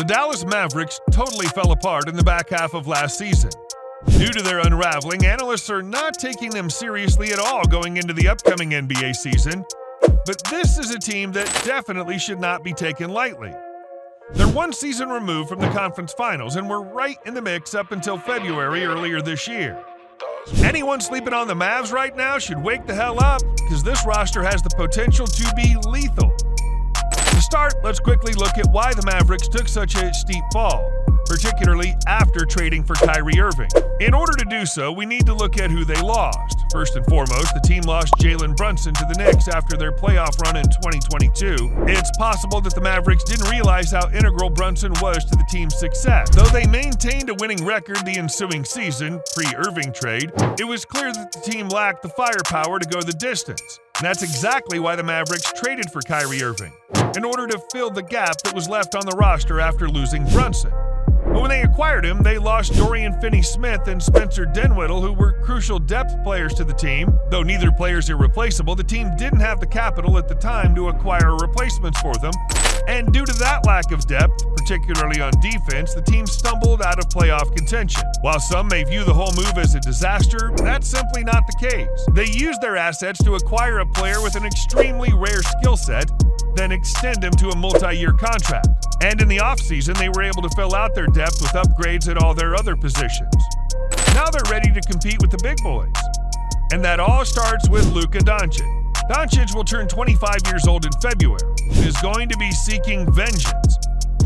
The Dallas Mavericks totally fell apart in the back half of last season. Due to their unraveling, analysts are not taking them seriously at all going into the upcoming NBA season, but this is a team that definitely should not be taken lightly. They're one season removed from the conference finals and were right in the mix up until February earlier this year. Anyone sleeping on the Mavs right now should wake the hell up, because this roster has the potential to be lethal. To start, let's quickly look at why the Mavericks took such a steep fall, particularly after trading for Kyrie Irving. In order to do so, we need to look at who they lost. First and foremost, the team lost Jalen Brunson to the Knicks after their playoff run in 2022. It's possible that the Mavericks didn't realize how integral Brunson was to the team's success. Though they maintained a winning record the ensuing season, pre-Irving trade, it was clear that the team lacked the firepower to go the distance. And that's exactly why the Mavericks traded for Kyrie Irving, in order to fill the gap that was left on the roster after losing Brunson. But when they acquired him, they lost Dorian Finney-Smith and Spencer Dinwiddie, who were crucial depth players to the team. Though neither player is irreplaceable, the team didn't have the capital at the time to acquire replacements for them. And due to that lack of depth, particularly on defense, the team stumbled out of playoff contention. While some may view the whole move as a disaster, that's simply not the case. They used their assets to acquire a player with an extremely rare skill set, then extend him to a multi-year contract. And in the offseason, they were able to fill out their depth with upgrades at all their other positions. Now they're ready to compete with the big boys. And that all starts with Luka Doncic. Doncic will turn 25 years old in February and is going to be seeking vengeance.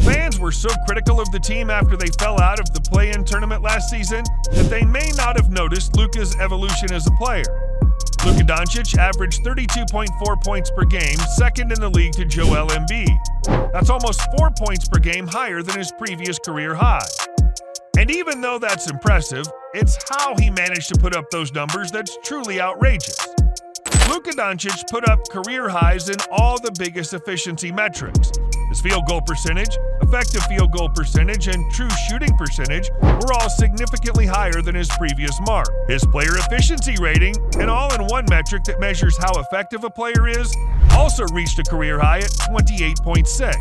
Fans were so critical of the team after they fell out of the play-in tournament last season that they may not have noticed Luka's evolution as a player. Luka Doncic averaged 32.4 points per game, second in the league to Joel Embiid. That's almost 4 points per game higher than his previous career high. And even though that's impressive, it's how he managed to put up those numbers that's truly outrageous. Luka Doncic put up career highs in all the biggest efficiency metrics. His field goal percentage, effective field goal percentage, and true shooting percentage were all significantly higher than his previous mark. His player efficiency rating, an all-in-one metric that measures how effective a player is, also reached a career high at 28.6.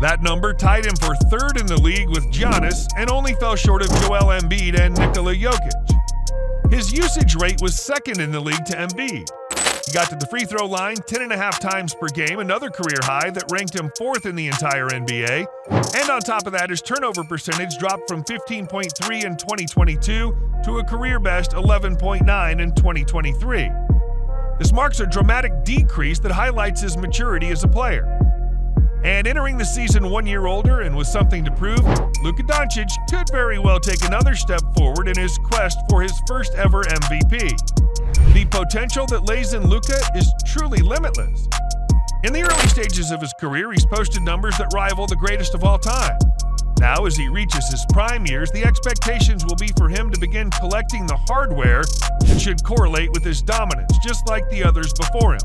That number tied him for third in the league with Giannis and only fell short of Joel Embiid and Nikola Jokic. His usage rate was second in the league to Embiid. He got to the free throw line 10.5 times per game, another career high that ranked him fourth in the entire NBA. And on top of that, his turnover percentage dropped from 15.3 in 2022 to a career best 11.9 in 2023. This marks a dramatic decrease that highlights his maturity as a player. And entering the season 1 year older and with something to prove, Luka Doncic could very well take another step forward in his quest for his first ever MVP. The potential that lays in Luka is truly limitless. In the early stages of his career, he's posted numbers that rival the greatest of all time. Now, as he reaches his prime years, the expectations will be for him to begin collecting the hardware that should correlate with his dominance, just like the others before him.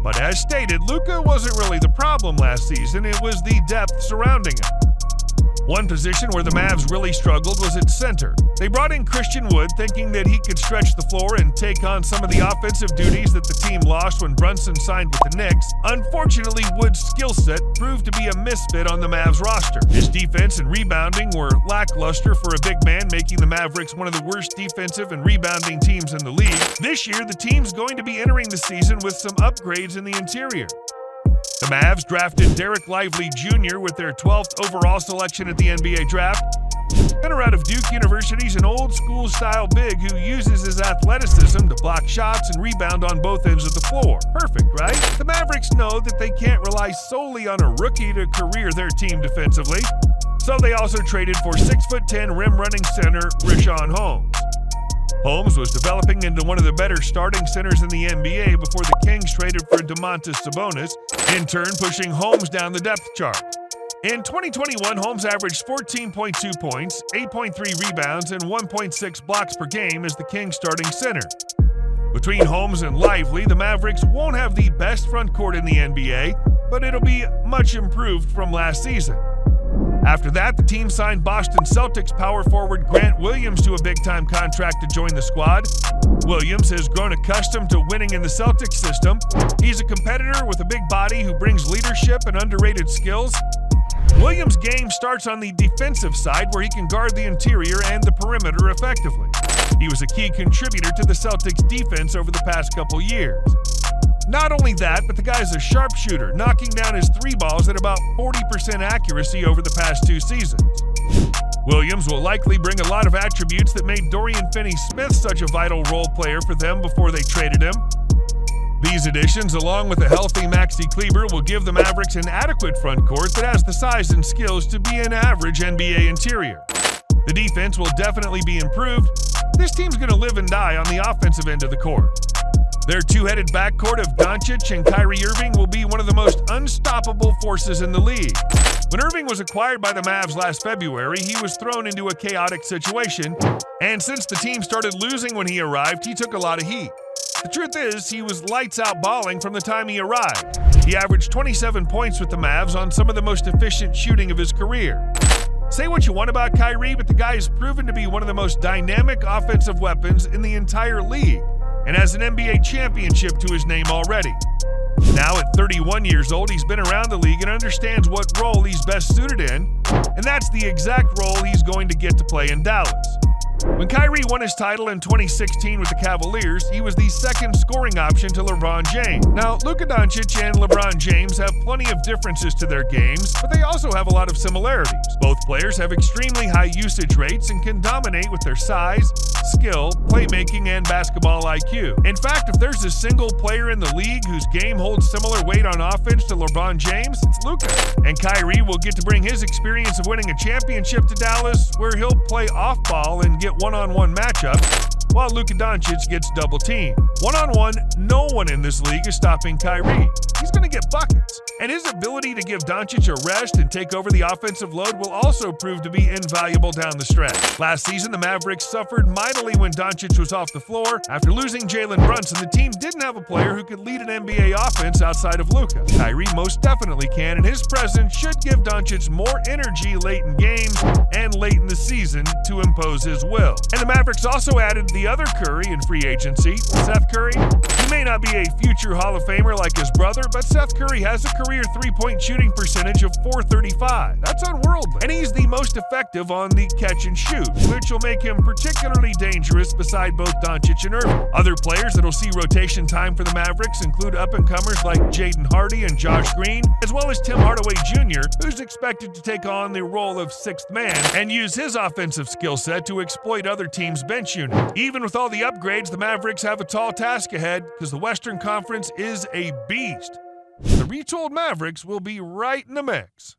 But as stated, Luka wasn't really the problem last season, it was the depth surrounding him. One position where the Mavs really struggled was at center. They brought in Christian Wood thinking that he could stretch the floor and take on some of the offensive duties that the team lost when Brunson signed with the Knicks. Unfortunately, Wood's skill set proved to be a misfit on the Mavs roster. His defense and rebounding were lackluster for a big man, making the Mavericks one of the worst defensive and rebounding teams in the league. This year, the team's going to be entering the season with some upgrades in the interior. The Mavs drafted Derek Lively Jr. with their 12th overall selection at the NBA draft. Center out of Duke University's an old-school style big who uses his athleticism to block shots and rebound on both ends of the floor. Perfect, right? The Mavericks know that they can't rely solely on a rookie to career their team defensively, so they also traded for 6'10" rim-running center Richaun Holmes. Holmes was developing into one of the better starting centers in the NBA before the Kings traded for Domantas Sabonis, in turn pushing Holmes down the depth chart. In 2021, Holmes averaged 14.2 points, 8.3 rebounds, and 1.6 blocks per game as the Kings starting center. Between Holmes and Lively, the Mavericks won't have the best front court in the NBA, but it'll be much improved from last season. After that, the team signed Boston Celtics power forward Grant Williams to a big-time contract to join the squad. Williams has grown accustomed to winning in the Celtics system. He's a competitor with a big body who brings leadership and underrated skills. Williams' game starts on the defensive side where he can guard the interior and the perimeter effectively. He was a key contributor to the Celtics' defense over the past couple years. Not only that, but the guy's a sharpshooter, knocking down his three balls at about 40% accuracy over the past 2 seasons. Williams will likely bring a lot of attributes that made Dorian Finney-Smith such a vital role player for them before they traded him. These additions, along with a healthy Maxi Kleber, will give the Mavericks an adequate front court that has the size and skills to be an average NBA interior. The defense will definitely be improved. This team's going to live and die on the offensive end of the court. Their two-headed backcourt of Doncic and Kyrie Irving will be one of the most unstoppable forces in the league. When Irving was acquired by the Mavs last February, he was thrown into a chaotic situation, and since the team started losing when he arrived, he took a lot of heat. The truth is, he was lights out balling from the time he arrived. He averaged 27 points with the Mavs on some of the most efficient shooting of his career. Say what you want about Kyrie, but the guy has proven to be one of the most dynamic offensive weapons in the entire league, and has an NBA championship to his name already. Now, at 31 years old, he's been around the league and understands what role he's best suited in, and that's the exact role he's going to get to play in Dallas. When Kyrie won his title in 2016 with the Cavaliers, he was the second scoring option to LeBron James. Now, Luka Doncic and LeBron James have plenty of differences to their games, but they also have a lot of similarities. Both players have extremely high usage rates and can dominate with their size, skill, playmaking, and basketball IQ. In fact, if there's a single player in the league whose game holds similar weight on offense to LeBron James, it's Luka. And Kyrie will get to bring his experience of winning a championship to Dallas, where he'll play off-ball and get one-on-one matchups, while Luka Doncic gets double-teamed. One-on-one, no one in this league is stopping Kyrie. He's going to get buckets. And his ability to give Doncic a rest and take over the offensive load will also prove to be invaluable down the stretch. Last season, the Mavericks suffered mightily when Doncic was off the floor. After losing Jalen Brunson, the team didn't have a player who could lead an NBA offense outside of Luka. Kyrie most definitely can, and his presence should give Doncic more energy late in games and late in the season to impose his will. And the Mavericks also added the other Curry in free agency, Seth Curry. He may not be a future Hall of Famer like his brother, but Seth Curry has a career three-point shooting percentage of .435. That's unworldly. And he's the most effective on the catch and shoot, which will make him particularly dangerous beside both Doncic and Irving. Other players that'll see rotation time for the Mavericks include up-and-comers like Jaden Hardy and Josh Green, as well as Tim Hardaway Jr., who's expected to take on the role of sixth man and use his offensive skill set to exploit other teams' bench unit. Even with all the upgrades, the Mavericks have a tall task ahead because the Western Conference is a beast. The retooled Mavericks will be right in the mix.